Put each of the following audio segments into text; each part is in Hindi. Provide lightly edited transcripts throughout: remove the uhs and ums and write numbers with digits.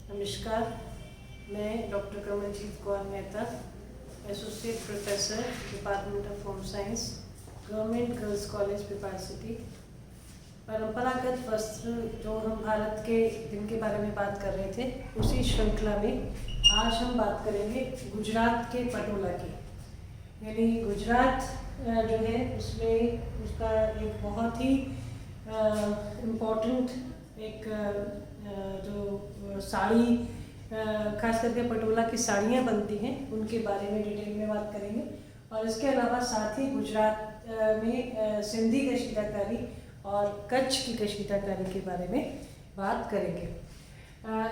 नमस्कार, मैं doctor Kamaljeet Kaur Mehta, associate professor department of home science, government girls college Pipar city. परंपरागत वस्त्र जो हम भारत के दिन के बारे में बात कर रहे थे, उसी श्रृंखला में आज हम बात करेंगे गुजरात के पटोला की। यानी गुजरात जो है उसमें उसका एक बहुत ही इम्पोर्टेंट एक जो साड़ी खास करके पटोला की साड़ियाँ बनती हैं उनके बारे में डिटेल में बात करेंगे। और इसके अलावा साथ ही गुजरात में सिंधी कशीदाकारी और कच्छ की कशीदाकारी के बारे में बात करेंगे।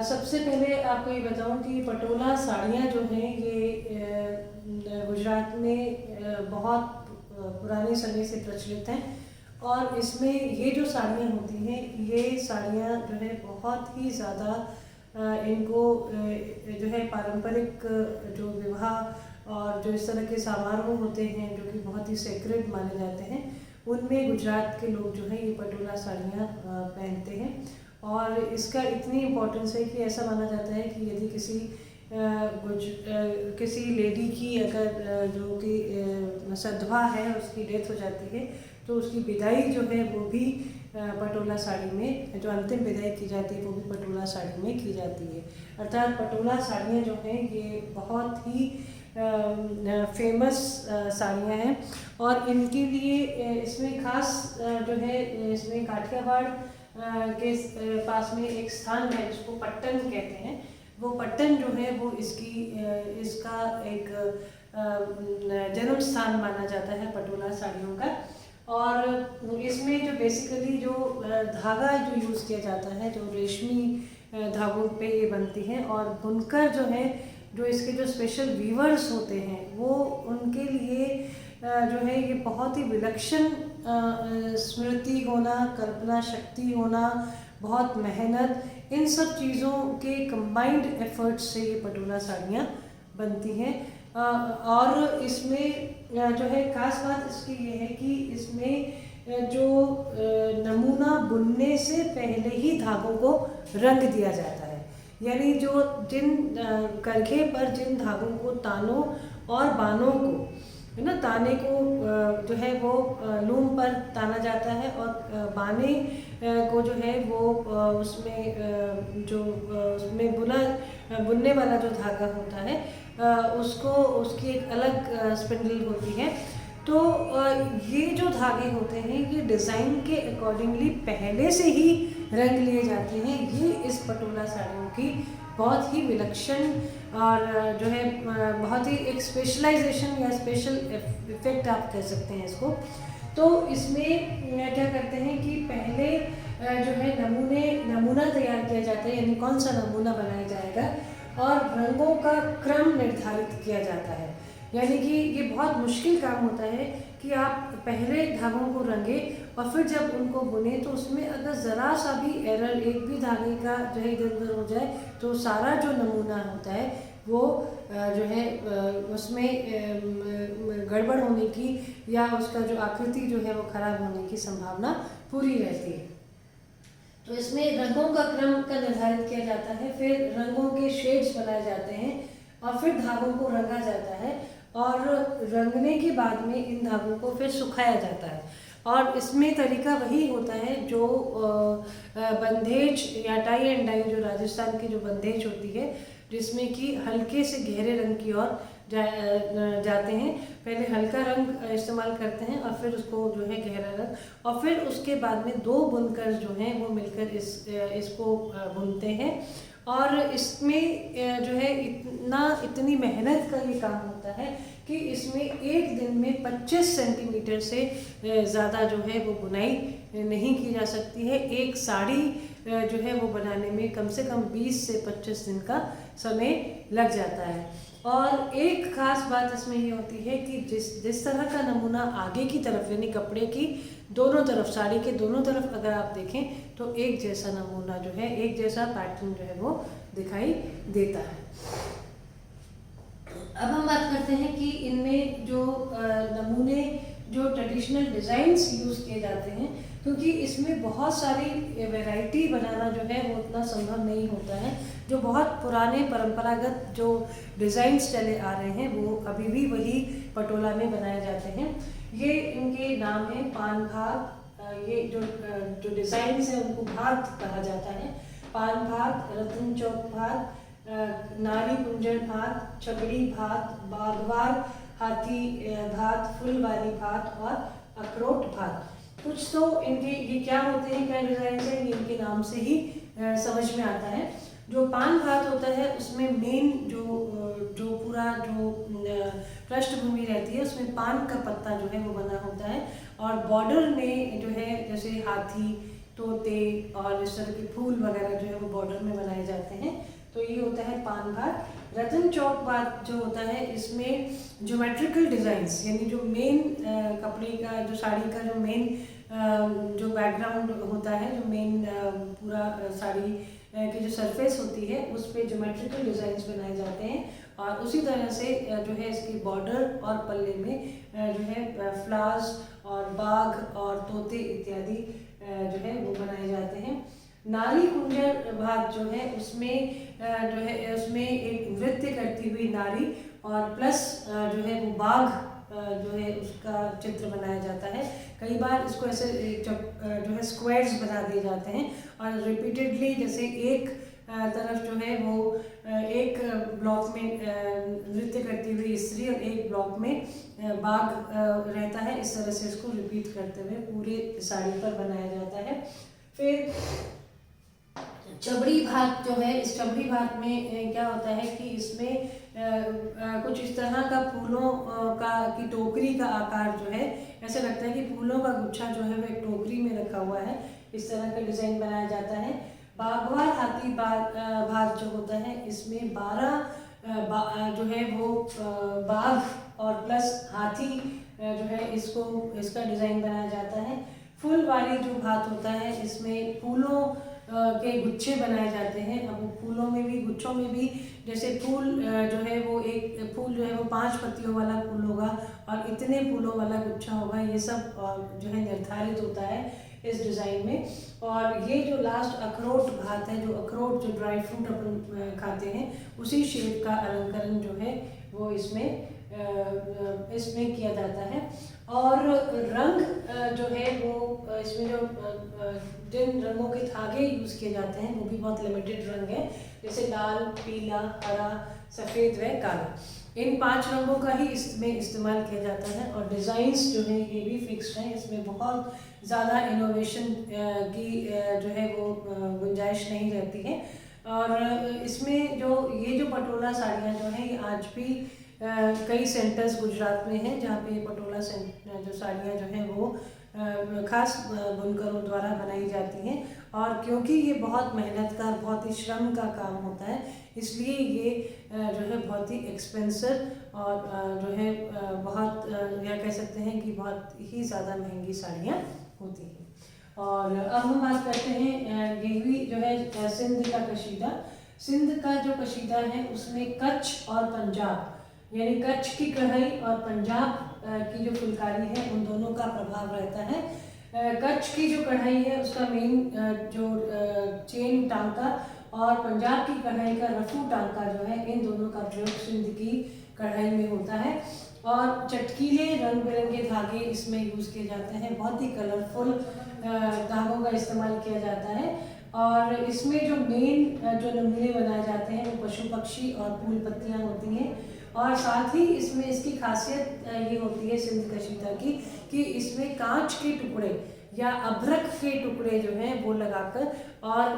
सबसे पहले आपको ये बताऊं कि पटोला साड़ियाँ जो हैं ये गुजरात में बहुत पुराने समय से प्रचलित हैं। और इसमें ये जो साड़ियाँ होती हैं ये साड़ियाँ जो है बहुत ही ज़्यादा इनको जो है पारंपरिक जो विवाह और जो इस तरह के समारोह होते हैं जो कि बहुत ही सेक्रेड माने जाते हैं, उनमें गुजरात के लोग जो है ये पटोला साड़ियाँ पहनते हैं। और इसका इतनी इम्पोर्टेंस है कि ऐसा माना जाता है कि यदि किसी लेडी की अगर जो कि सधवा है, उसकी डेथ हो जाती है, तो उसकी विदाई जो है वो भी पटोला साड़ी में, जो अंतिम विदाई की जाती है वो भी पटोला साड़ी में की जाती है। अर्थात पटोला साड़ियाँ जो हैं ये बहुत ही फेमस साड़ियाँ हैं। और इनके लिए इसमें खास जो है इसमें काठियावाड़ के पास में एक स्थान है जिसको पट्टन कहते हैं। वो पट्टन जो है वो इसका एक जन्म स्थान माना जाता है पटोला साड़ियों का। और इसमें जो बेसिकली जो धागा जो यूज़ किया जाता है, जो रेशमी धागों पे ये बनती हैं। और बुनकर जो है, जो इसके जो स्पेशल वीवर्स होते हैं, वो उनके लिए जो है ये बहुत ही विलक्षण स्मृति होना, कल्पना शक्ति होना, बहुत मेहनत, इन सब चीज़ों के कंबाइंड एफर्ट्स से ये पटोला साड़ियाँ बनती हैं। और इसमें जो है खास बात इसकी ये है कि इसमें जो नमूना बुनने से पहले ही धागों को रंग दिया जाता है। यानी जो जिन करघे पर जिन धागों को, तानों और बानों को, है ना, ताने को जो है वो लूम पर ताना जाता है और बाने को जो है वो उसमें जो उसमें बुनने वाला जो धागा होता है उसकी एक अलग स्पिंडल होती है। तो ये जो धागे होते हैं ये डिज़ाइन के अकॉर्डिंगली पहले से ही रंग लिए जाते हैं। ये इस पटोला साड़ियों की बहुत ही विलक्षण और जो है बहुत ही एक स्पेशलाइजेशन या स्पेशल इफेक्ट आप कह सकते हैं इसको। तो इसमें क्या करते हैं कि पहले जो है नमूना तैयार किया जाता है, यानी कौन सा नमूना बनाया जाएगा, और रंगों का क्रम निर्धारित किया जाता है। यानी कि ये बहुत मुश्किल काम होता है कि आप पहले धागों को रंगे और फिर जब उनको बुने तो उसमें अगर ज़रा सा भी एरर, एक भी धागे का जो है इधर उधर हो जाए तो सारा जो नमूना होता है वो जो है उसमें गड़बड़ होने की या उसका जो आकृति जो है वो खराब होने की संभावना पूरी रहती है। तो इसमें रंगों का क्रम का निर्धारित किया जाता है, फिर रंगों के शेड्स बनाए जाते हैं और फिर धागों को रंगा जाता है। और रंगने के बाद में इन धागों को फिर सुखाया जाता है। और इसमें तरीका वही होता है जो बंधेज या टाई एंड डाई, जो राजस्थान की जो बंधेज होती है, जिसमें कि हल्के से गहरे रंग की ओर जाते हैं। पहले हल्का रंग इस्तेमाल करते हैं और फिर उसको जो है गहरा रंग, और फिर उसके बाद में दो बुनकर जो हैं वो मिलकर इसको बुनते हैं। और इसमें जो है इतनी मेहनत का ये काम होता है कि इसमें एक दिन में 25 सेंटीमीटर से ज़्यादा जो है वो बुनाई नहीं की जा सकती है। एक साड़ी जो है वो बनाने में कम से कम 20 से 25 दिन का समय लग जाता है। और एक खास बात इसमें ये होती है कि जिस तरह का नमूना आगे की तरफ, यानी कपड़े की दोनों तरफ, साड़ी के दोनों तरफ अगर आप देखें तो एक जैसा नमूना जो है, एक जैसा पैटर्न जो है वो दिखाई देता है। अब हम बात करते हैं कि इनमें जो नमूने, जो ट्रेडिशनल डिज़ाइंस यूज़ किए जाते हैं, क्योंकि इसमें बहुत सारी वैरायटी बनाना जो है वो उतना संभव नहीं होता है। जो बहुत पुराने परंपरागत जो डिज़ाइंस चले आ रहे हैं वो अभी भी वही पटोला में बनाए जाते हैं। ये इनके नाम है पान भाग। ये जो डिज़ाइंस है उनको भाग कहा जाता है। पान भाग, रतन चौक भाग, नारी कुंजर भाग, छबड़ी भाग, बागवार, हाथी भात, फुलवारी भात और अखरोट भात। कुछ तो इनके ये क्या होते हैं, क्या डिज़ाइन है, ये इनके नाम से ही समझ में आता है। जो पान भात होता है उसमें मेन जो पूरा जो पृष्ठभूमि रहती है उसमें पान का पत्ता जो है वो बना होता है, और बॉर्डर में जो है जैसे हाथी, तोते और इस तरह के फूल वगैरह जो है वो बॉर्डर में बनाए जाते हैं। तो ये होता है पान भात। रतन चौक भात जो होता है इसमें ज्योमेट्रिकल डिज़ाइंस, यानी जो मेन कपड़े का, जो साड़ी का जो मेन जो बैकग्राउंड होता है, जो मेन पूरा साड़ी की जो सरफेस होती है उस पर ज्योमेट्रिकल डिज़ाइंस बनाए जाते हैं, और उसी तरह से जो है इसके बॉर्डर और पल्ले में जो है फ्लावर्स और बाघ और तोते इत्यादि जो है वो बनाए जाते हैं। नारी कुंजर भाग जो है उसमें जो है उसमें एक नृत्य करती हुई नारी और प्लस जो है वो बाघ जो है उसका चित्र बनाया जाता है। कई बार इसको ऐसे जो है स्क्वायर्स बना दिए जाते हैं, और रिपीटेडली जैसे एक तरफ जो है वो एक ब्लॉक में नृत्य करती हुई स्त्री और एक ब्लॉक में बाघ रहता है। इस तरह से इसको रिपीट करते हुए पूरी साड़ी पर बनाया जाता है। फिर चबड़ी भात जो है, इस चबड़ी भात में क्या होता है कि इसमें कुछ इस तरह का फूलों का की टोकरी का आकार जो है, ऐसा लगता है कि फूलों का गुच्छा जो है वो एक टोकरी में रखा हुआ है, इस तरह का डिज़ाइन बनाया जाता है। बागवार हाथी भात जो होता है इसमें 12 जो है वो बाघ और प्लस हाथी जो है इसका डिज़ाइन बनाया जाता है। फूलवारी जो भात होता है इसमें फूलों के गुच्छे बनाए जाते हैं। अब फूलों में भी, गुच्छों में भी, जैसे फूल जो है वो एक फूल जो है वो 5 पत्तियों वाला फूल होगा और इतने फूलों वाला गुच्छा होगा, ये सब जो है निर्धारित होता है इस डिज़ाइन में। और ये जो लास्ट अखरोट भात है, जो अखरोट जो ड्राई फ्रूट अपन खाते हैं उसी शेप का अलंकरण जो है वो इसमें किया जाता है। और रंग जो है वो इसमें जो जिन रंगों के धागे यूज़ किए जाते हैं वो भी बहुत लिमिटेड रंग है, जैसे लाल, पीला, हरा, सफ़ेद व काला। इन 5 रंगों का ही इसमें इस्तेमाल किया जाता है, और डिज़ाइंस जो है ये भी फिक्स्ड हैं। इसमें बहुत ज़्यादा इनोवेशन की जो है वो गुंजाइश नहीं रहती है। और इसमें जो ये जो पटोला साड़ियाँ जो हैं ये आज भी कई सेंटर्स गुजरात में हैं जहाँ पे पटोला जो साड़ियाँ जो हैं वो खास बुनकरों द्वारा बनाई जाती हैं। और क्योंकि ये बहुत मेहनत का, बहुत ही श्रम का काम होता है, इसलिए ये जो है बहुत ही एक्सपेंसिव और जो है बहुत या कह सकते हैं कि बहुत ही ज़्यादा महंगी साड़ियाँ होती हैं। और अब हम बात करते हैं ये भी जो है सिंध का कशीदा। सिंध का जो कशीदा है उसमें कच्छ और पंजाब, यानी कच्छ की कढ़ाई और पंजाब की जो फुलकारी है उन दोनों का प्रभाव रहता है। कच्छ की जो कढ़ाई है उसका मेन जो चेन टांका, और पंजाब की कढ़ाई का रफू टांका जो है, इन दोनों का प्रयोग सिंध की कढ़ाई में होता है। और चटकीले रंग बिरंगे धागे इसमें यूज़ किए जाते हैं, बहुत ही कलरफुल धागों का इस्तेमाल किया जाता है। और इसमें जो मेन जो नमूने बनाए जाते हैं वो पशु पक्षी और फूल पत्तियाँ होती हैं। और साथ ही इसमें इसकी खासियत ये होती है सिंध कशीदा की कि इसमें कांच के टुकड़े या अभ्रक के टुकड़े जो हैं वो लगाकर और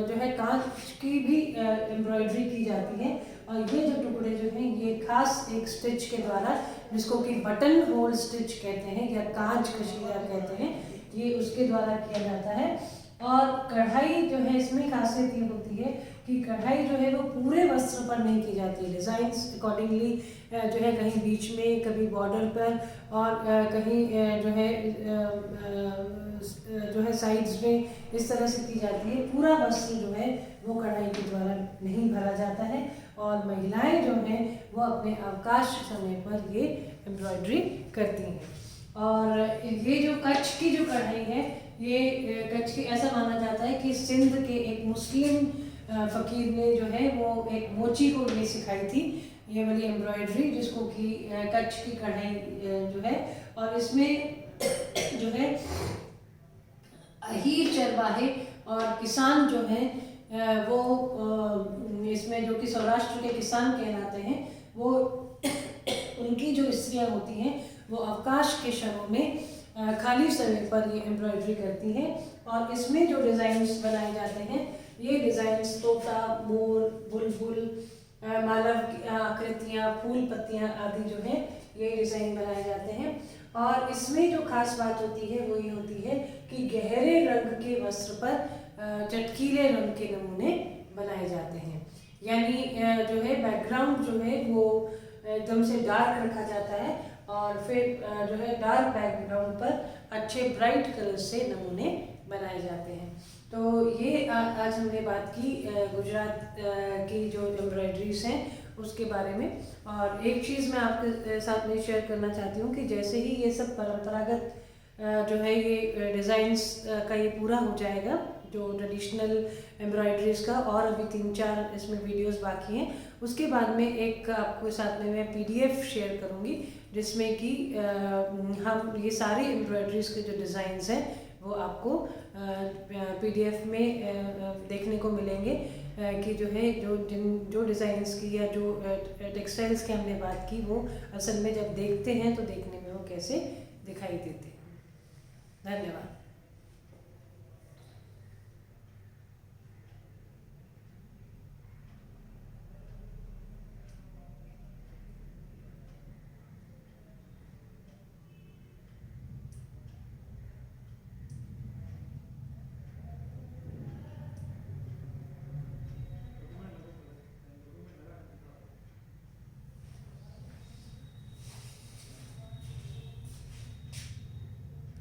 जो है कांच की भी एम्ब्रॉयडरी की जाती है। और ये जो टुकड़े जो हैं ये खास एक स्टिच के द्वारा, जिसको कि बटन होल स्टिच कहते हैं या कांच कशीदा कहते हैं, ये उसके द्वारा किया जाता है। और कढ़ाई जो है इसमें खासियत ये होती है कि कढ़ाई जो है वो पूरे वस्त्र पर नहीं की जाती है। डिज़ाइंस अकॉर्डिंगली जो है कहीं बीच में, कभी बॉर्डर पर, और कहीं जो है साइड्स में इस तरह से की जाती है। पूरा वस्त्र जो है वो कढ़ाई के द्वारा नहीं भरा जाता है, और महिलाएं जो हैं वो अपने अवकाश समय पर ये एम्ब्रॉयडरी करती हैं। और ये जो कच्छ की जो कढ़ाई है ये कच्छ की ऐसा माना जाता है कि सिंध के एक मुस्लिम फ़कीर ने जो है वो एक मोची को ये सिखाई थी, ये वाली एम्ब्रॉयडरी, जिसको कि कच्छ की कढ़ाई जो है। और इसमें जो है हीर चरवाहे और किसान जो हैं वो इसमें जो कि सौराष्ट्र के किसान कहलाते हैं, वो उनकी जो स्त्रियाँ होती हैं वो अवकाश के क्षणों में खाली समय पर ये एम्ब्रॉयडरी करती हैं। और इसमें जो डिज़ाइंस बनाए जाते हैं, ये डिज़ाइंस तोता, मोर, बुलबुल, मालव की आकृतियाँ, फूल पत्तियाँ आदि जो हैं ये डिज़ाइन बनाए जाते हैं। और इसमें जो खास बात होती है वो ये होती है कि गहरे रंग के वस्त्र पर चटकीले रंग के नमूने बनाए जाते हैं। यानी जो है बैकग्राउंड जो है वो एकदम से डार्क रखा जाता है और फिर जो है डार्क बैकग्राउंड पर अच्छे ब्राइट कलर से नमूने बनाए जाते हैं। तो ये आज हमने बात की गुजरात की जो एम्ब्रॉयडरीज हैं उसके बारे में। और एक चीज़ मैं आपके साथ में शेयर करना चाहती हूँ कि जैसे ही ये सब परंपरागत जो है ये डिज़ाइंस का ये पूरा हो जाएगा, जो ट्रेडिशनल एम्ब्रॉयडरीज का, और अभी 3-4 इसमें वीडियोस बाकी हैं, उसके बाद में एक आपके साथ में मैं PDF शेयर करूँगी जिसमें कि हम ये सारी एम्ब्रॉयडरीज के जो डिज़ाइंस हैं वो आपको PDF में देखने को मिलेंगे कि जो है जो डिज़ाइंस की या जो टेक्सटाइल्स की हमने बात की वो असल में जब देखते हैं तो देखने में वो कैसे दिखाई देते हैं। धन्यवाद।